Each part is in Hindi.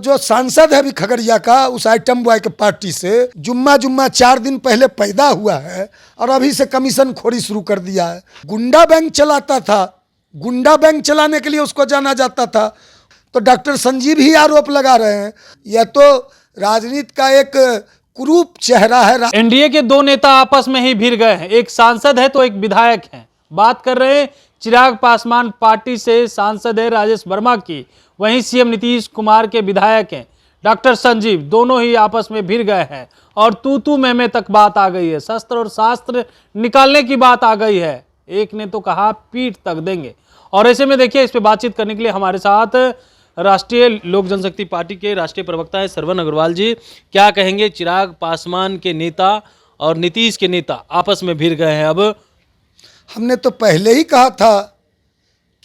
जो सांसद है अभी खगड़िया का, उस आइटम बॉय के पार्टी से जुम्मा 4 दिन पहले पैदा हुआ है और अभी से कमीशन खोरी शुरू कर दिया है। गुंडा बैंक चलाता था, गुंडा बैंक चलाने के लिए उसको जाना जाता था। तो डॉक्टर संजीव ही आरोप लगा रहे हैं। यह तो राजनीति का एक कुरूप चेहरा है। एनडीए के 2 नेता आपस में ही भिड़ गए हैं, एक सांसद है तो एक विधायक है। बात कर रहे हैं चिराग पासवान पार्टी से सांसद है राजेश वर्मा की, वहीं सीएम नीतीश कुमार के विधायक हैं डॉक्टर संजीव। दोनों ही आपस में भिड़ गए हैं और तू मैं तक बात आ गई है, शस्त्र और शास्त्र निकालने की बात आ गई है। एक ने तो कहा पीठ तक देंगे। और ऐसे में देखिए, इस पे बातचीत करने के लिए हमारे साथ राष्ट्रीय लोक जनशक्ति पार्टी के राष्ट्रीय प्रवक्ता है श्रवण अग्रवाल जी। क्या कहेंगे, चिराग पासवान के नेता और नीतीश के नेता आपस में भिड़ गए हैं। अब हमने तो पहले ही कहा था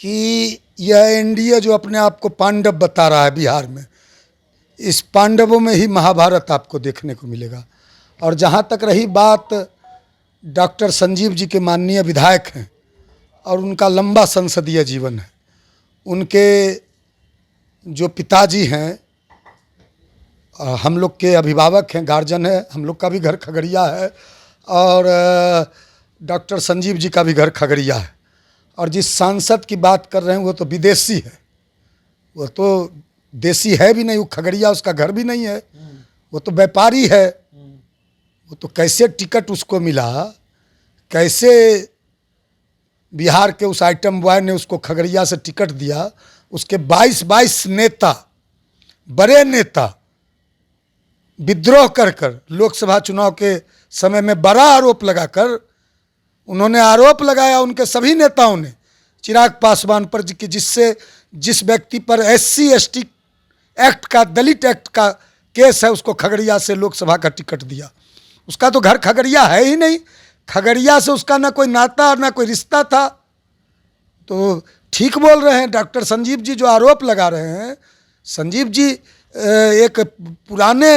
कि यह एनडीए जो अपने आप को पांडव बता रहा है बिहार में, इस पांडवों में ही महाभारत आपको देखने को मिलेगा। और जहाँ तक रही बात डॉक्टर संजीव जी के माननीय विधायक हैं और उनका लंबा संसदीय जीवन है, उनके जो पिताजी हैं, हम लोग के अभिभावक हैं, गार्जियन है, हम लोग का भी घर खगड़िया है और डॉक्टर संजीव जी का भी घर खगड़िया है। और जिस सांसद की बात कर रहे हैं वो तो विदेशी है, वो तो देसी है भी नहीं, वो खगड़िया उसका घर भी नहीं है, वो तो व्यापारी है। वो तो कैसे टिकट उसको मिला, कैसे बिहार के उस आइटम बॉय ने उसको खगड़िया से टिकट दिया। उसके 22 नेता, बड़े नेता विद्रोह कर लोकसभा चुनाव के समय में बड़ा आरोप लगाकर उन्होंने आरोप लगाया, उनके सभी नेताओं ने चिराग पासवान पर कि जिस व्यक्ति पर SC ST एक्ट का, दलित एक्ट का केस है, उसको खगड़िया से लोकसभा का टिकट दिया। उसका तो घर खगड़िया है ही नहीं, खगड़िया से उसका ना कोई नाता ना कोई रिश्ता था। तो ठीक बोल रहे हैं डॉक्टर संजीव जी जो आरोप लगा रहे हैं। संजीव जी एक पुराने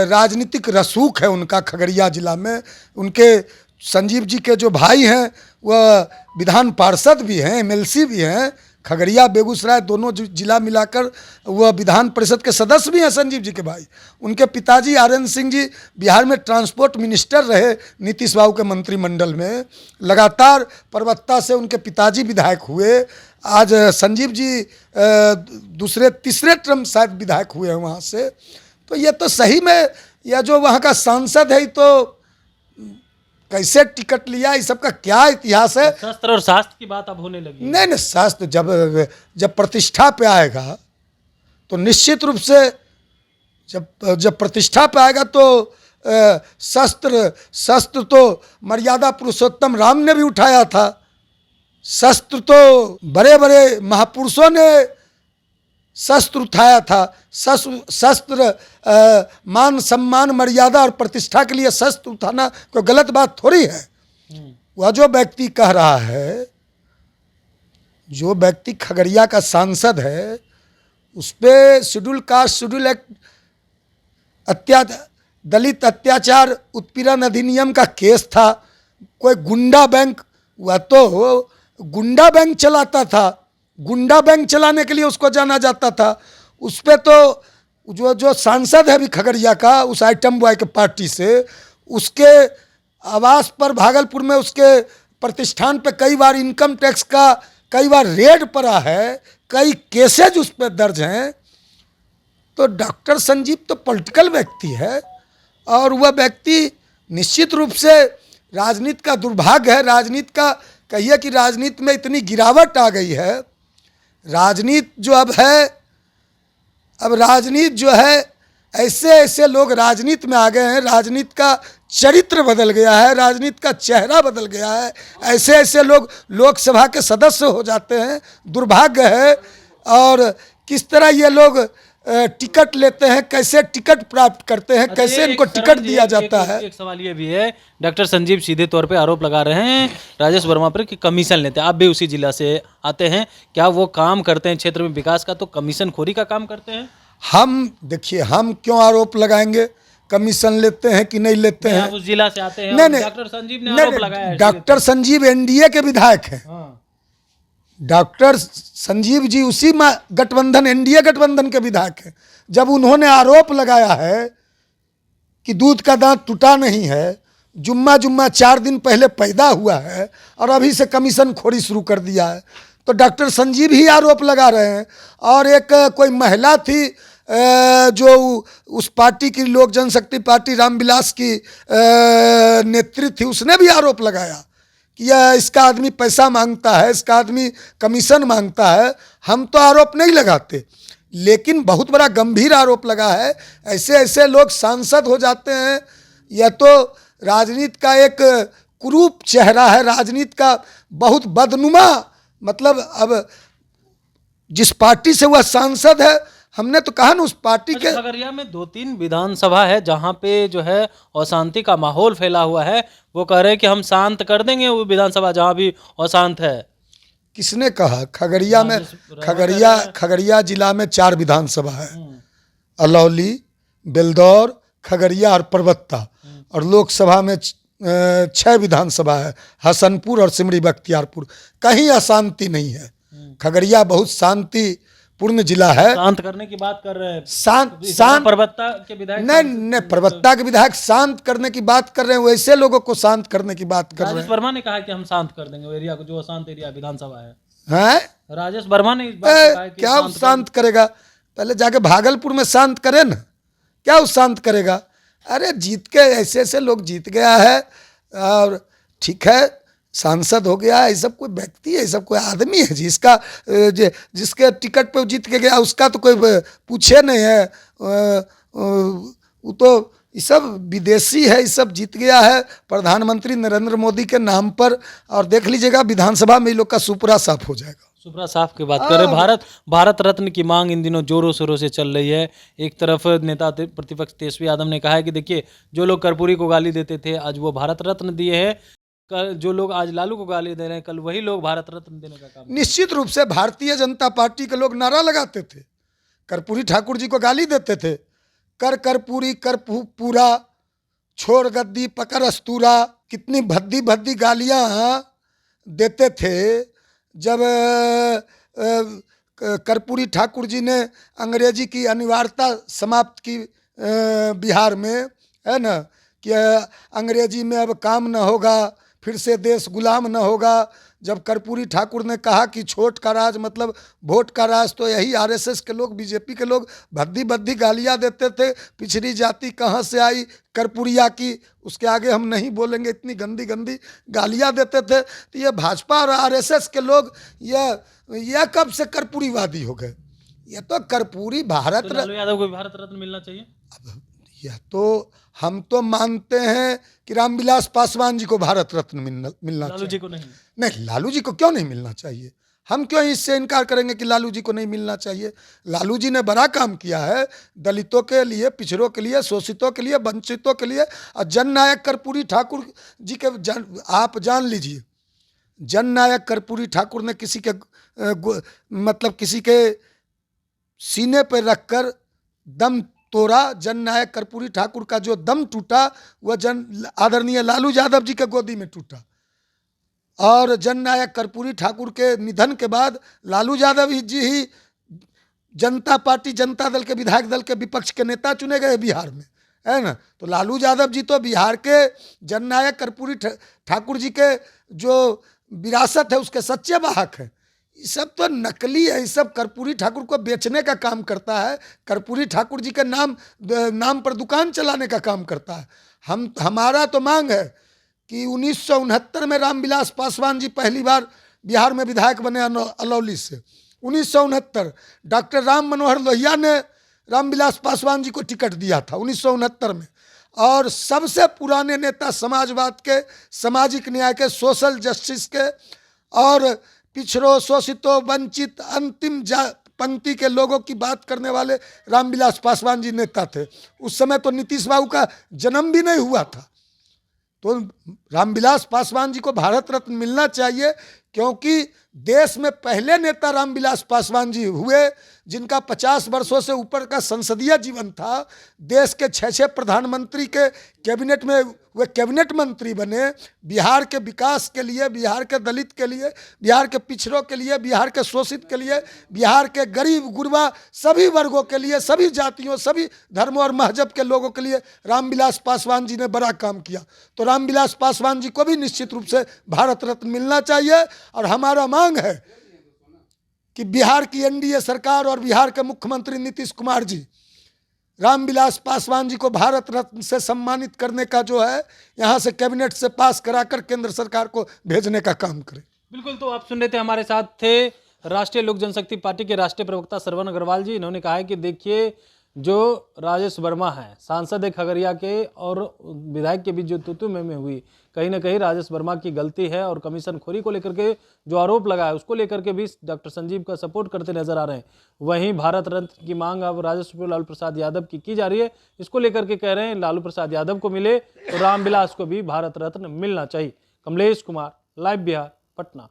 राजनीतिक रसूख है उनका खगड़िया जिला में। उनके संजीव जी के जो भाई हैं वह विधान पार्षद भी हैं, MLC भी हैं। खगड़िया बेगूसराय दोनों जिला मिलाकर वह विधान परिषद के सदस्य भी हैं संजीव जी के भाई। उनके पिताजी RN सिंह जी बिहार में ट्रांसपोर्ट मिनिस्टर रहे नीतीश बाबू के मंत्रिमंडल में। लगातार परबत्ता से उनके पिताजी विधायक हुए। आज संजीव जी दूसरे तीसरे टर्म शायद विधायक हुए हैं वहाँ से। तो ये तो सही में यह जो वहाँ का सांसद है तो कैसे टिकट लिया, इस सब का क्या इतिहास है। शस्त्र और शास्त्र की बात अब होने लगी। नहीं, शास्त्र जब प्रतिष्ठा पे आएगा तो निश्चित रूप से जब प्रतिष्ठा पे आएगा तो शस्त्र तो मर्यादा पुरुषोत्तम राम ने भी उठाया था। शस्त्र तो बड़े बड़े महापुरुषों ने शस्त्र उठाया था। शस्त्र मान सम्मान मर्यादा और प्रतिष्ठा के लिए शस्त्र उठाना कोई गलत बात थोड़ी है। वह जो व्यक्ति कह रहा है, जो व्यक्ति खगड़िया का सांसद है, उस पर शेड्यूल कास्ट शेड्यूल एक्ट दलित अत्याचार उत्पीड़न अधिनियम का केस था। कोई गुंडा बैंक, वह तो गुंडा बैंक चलाता था, गुंडा बैंक चलाने के लिए उसको जाना जाता था। उस पर तो जो सांसद है अभी खगड़िया का, उस आइटम बॉय के पार्टी से, उसके आवास पर भागलपुर में उसके प्रतिष्ठान पे कई बार इनकम टैक्स का कई बार रेड पड़ा है, कई केसेज उस पर दर्ज हैं। तो डॉक्टर संजीव तो पॉलिटिकल व्यक्ति है और वह व्यक्ति निश्चित रूप से राजनीति का दुर्भाग्य है। राजनीति का कहिए कि राजनीति में इतनी गिरावट आ गई है। राजनीति जो अब राजनीति जो है, ऐसे लोग राजनीति में आ गए हैं, राजनीति का चरित्र बदल गया है, राजनीति का चेहरा बदल गया है। ऐसे लोग लोकसभा के सदस्य हो जाते हैं, दुर्भाग्य है। और किस तरह ये लोग टिकट लेते हैं, कैसे टिकट प्राप्त करते हैं, कैसे इनको टिकट दिया जाता है। एक सवाल ये भी है, डॉक्टर संजीव सीधे तौर पे आरोप लगा रहे हैं राजेश वर्मा पर कि कमीशन लेते हैं। आप भी उसी जिला से आते हैं, क्या वो काम करते हैं क्षेत्र में विकास का, तो कमीशन खोरी का काम करते हैं? हम देखिए, हम क्यों आरोप लगाएंगे, कमीशन लेते हैं कि नहीं लेते हैं। आप उस जिला से आते हैं। नहीं, डॉक्टर संजीव ने आरोप लगाया है। डॉक्टर संजीव एनडीए के विधायक हैं। डॉक्टर संजीव जी उसी गठबंधन एनडीए गठबंधन के विधायक हैं। जब उन्होंने आरोप लगाया है कि दूध का दांत टूटा नहीं है, जुम्मा जुम्मा 4 दिन पहले पैदा हुआ है और अभी से कमीशन खोरी शुरू कर दिया है, तो डॉक्टर संजीव ही आरोप लगा रहे हैं। और एक कोई महिला थी जो उस पार्टी की लोक जनशक्ति पार्टी रामविलास की नेत्री थी, उसने भी आरोप लगाया कि यह इसका आदमी पैसा मांगता है, इसका आदमी कमीशन मांगता है। हम तो आरोप नहीं लगाते, लेकिन बहुत बड़ा गंभीर आरोप लगा है। ऐसे ऐसे लोग सांसद हो जाते हैं। यह तो राजनीति का एक कुरूप चेहरा है, राजनीति का बहुत बदनुमा। मतलब अब जिस पार्टी से वह सांसद है, हमने तो कहा ना उस पार्टी के। खगड़िया में 2-3 विधानसभा है जहां पे जो है अशांति का माहौल फैला हुआ है। वो कह रहे हैं कि हम शांत कर देंगे वो विधानसभा जहां भी अशांत है। किसने कहा? खगड़िया में, खगड़िया जिला में 4 विधानसभा है, अलौली, बेलदौर, खगड़िया और परबत्ता। और लोकसभा में 6 विधानसभा है, हसनपुर और सिमरी बख्तियारपुर। कहीं अशांति नहीं है। खगड़िया बहुत शांतिपूर्ण जिला है। शांत करने की बात कर रहे हैं। शांत परबत्ता के विधायक नहीं, परबत्ता के विधायक शांत करने की बात कर रहे हैं, वैसे लोगों को शांत करने की बात कर रहे राजेश हैं। वर्मा ने कहा कि हम शांत कर देंगे वो एरिया को, जो अशांत एरिया विधानसभा है। हैं? राजेश वर्मा ने इस बात को कहा कि क्या शांत करेगा? पहले जाके भागलपुर में शांत करे ना, क्या वो शांत करेगा? अरे जीत के ऐसे ऐसे लोग जीत गया है और ठीक है, सांसद हो गया। ये सब कोई व्यक्ति है, ये सब कोई आदमी है जिसके टिकट पे जीत के गया, उसका तो कोई पूछे नहीं है। वो तो ये सब विदेशी है, ये सब जीत गया है प्रधानमंत्री नरेंद्र मोदी के नाम पर। और देख लीजिएगा विधानसभा में ये लोग का सुपरा साफ हो जाएगा। सुपरा साफ की बात करें, भारत रत्न की मांग इन दिनों जोरों शोरों से चल रही है। एक तरफ नेता प्रतिपक्ष तेजस्वी यादव ने कहा है कि देखिए, जो लोग कर्पूरी को गाली देते थे आज वो भारत रत्न दिए हैं, जो लोग आज लालू को गाली दे रहे हैं कल वही लोग भारत रत्न देने का काम। निश्चित रूप से भारतीय जनता पार्टी के लोग नारा लगाते थे, कर्पूरी ठाकुर जी को गाली देते थे, कर कर्पूरी कर पूरा, छोड़ गद्दी पकड़ अस्तूरा। कितनी भद्दी भद्दी गालियाँ देते थे। जब कर्पूरी ठाकुर जी ने अंग्रेजी की अनिवार्यता समाप्त की बिहार में, है ना, कि अंग्रेजी में अब काम न होगा, फिर से देश गुलाम न होगा। जब कर्पूरी ठाकुर ने कहा कि छोट का राज मतलब वोट का राज, तो यही आरएसएस के लोग, बीजेपी के लोग भद्दी भद्दी गालियाँ देते थे। पिछड़ी जाति कहाँ से आई कर्पूरिया की, उसके आगे हम नहीं बोलेंगे, इतनी गंदी गंदी गालियाँ देते थे। तो ये भाजपा और आरएसएस के लोग यह कब से कर्पूरीवादी हो गए? ये तो कर्पूरी भारत लालू यादव को भारत रत्न मिलना चाहिए। अब यह तो हम तो मानते हैं कि रामविलास पासवान जी को भारत रत्न मिलना लालू जी को नहीं। नहीं, लालू जी को क्यों नहीं मिलना चाहिए? हम क्यों इससे इनकार करेंगे कि लालू जी को नहीं मिलना चाहिए? लालू जी ने बड़ा काम किया है दलितों के लिए, पिछड़ों के लिए, शोषितों के लिए, वंचितों के लिए। और जननायक कर्पूरी ठाकुर जी के आप जान लीजिए, जननायक कर्पूरी ठाकुर ने किसी के मतलब किसी के सीने पर रखकर दम तोड़ा। जननायक कर्पूरी ठाकुर का जो दम टूटा वह आदरणीय लालू यादव जी के गोदी में टूटा। और जननायक कर्पूरी ठाकुर के निधन के बाद लालू यादव जी ही जनता पार्टी, जनता दल के विधायक दल के विपक्ष के नेता चुने गए बिहार में, है ना। तो लालू यादव जी तो बिहार के जननायक कर्पूरी ठाकुर जी के जो विरासत है उसके सच्चे वाहक हैं। ये सब तो नकली है, ये सब कर्पूरी ठाकुर को बेचने का काम करता है, कर्पूरी ठाकुर जी के नाम पर दुकान चलाने का काम करता है। हमारा तो मांग है कि 1969 में रामविलास पासवान जी पहली बार बिहार में विधायक बने अलौली से। 1969 डॉक्टर राम मनोहर लोहिया ने रामविलास पासवान जी को टिकट दिया था 1969 में। और सबसे पुराने नेता समाजवाद के, सामाजिक न्याय के, सोशल जस्टिस के और पिछड़ों, शोषितों, वंचित, अंतिम पंक्ति के लोगों की बात करने वाले रामविलास पासवान जी नेता थे। उस समय तो नीतीश बाबू का जन्म भी नहीं हुआ था। तो रामविलास पासवान जी को भारत रत्न मिलना चाहिए, क्योंकि देश में पहले नेता रामविलास पासवान जी हुए जिनका 50 वर्षों से ऊपर का संसदीय जीवन था। देश के 6 प्रधानमंत्री के कैबिनेट में वे कैबिनेट मंत्री बने। बिहार के विकास के लिए, बिहार के दलित के लिए, बिहार के पिछड़ों के लिए, बिहार के शोषित के लिए, बिहार के गरीब गुरबा सभी वर्गों के लिए, सभी जातियों, सभी धर्मों और मजहब के लोगों के लिए रामविलास पासवान जी ने बड़ा काम किया। तो रामविलास पासवान जी को भी निश्चित रूप से भारत रत्न मिलना चाहिए। और हमारा मांग है कि बिहार की एनडीए सरकार और बिहार के मुख्यमंत्री नीतीश कुमार जी रामविलास पासवान जी को भारत रत्न से सम्मानित करने का जो है यहाँ से कैबिनेट से पास कराकर केंद्र सरकार को भेजने का काम करें। बिल्कुल, तो आप सुन रहे थे, हमारे साथ थे राष्ट्रीय लोक जनशक्ति पार्टी के राष्ट्रीय प्रवक्ता श्रवण अग्रवाल जी। इन्होंने कहा है कि देखिए, जो राजेश वर्मा हैं, सांसद है खगड़िया के और विधायक के बीच जो तू में हुई, कहीं ना कहीं राजेश वर्मा की गलती है और कमीशन खोरी को लेकर के जो आरोप लगा है उसको लेकर के भी डॉक्टर संजीव का सपोर्ट करते नजर आ रहे हैं। वहीं भारत रत्न की मांग अब राजस्व लालू प्रसाद यादव की जा रही है। इसको लेकर के कह रहे हैं लालू प्रसाद यादव को मिले तो रामविलास को भी भारत रत्न मिलना चाहिए। कमलेश कुमार, लाइव बिहार, पटना।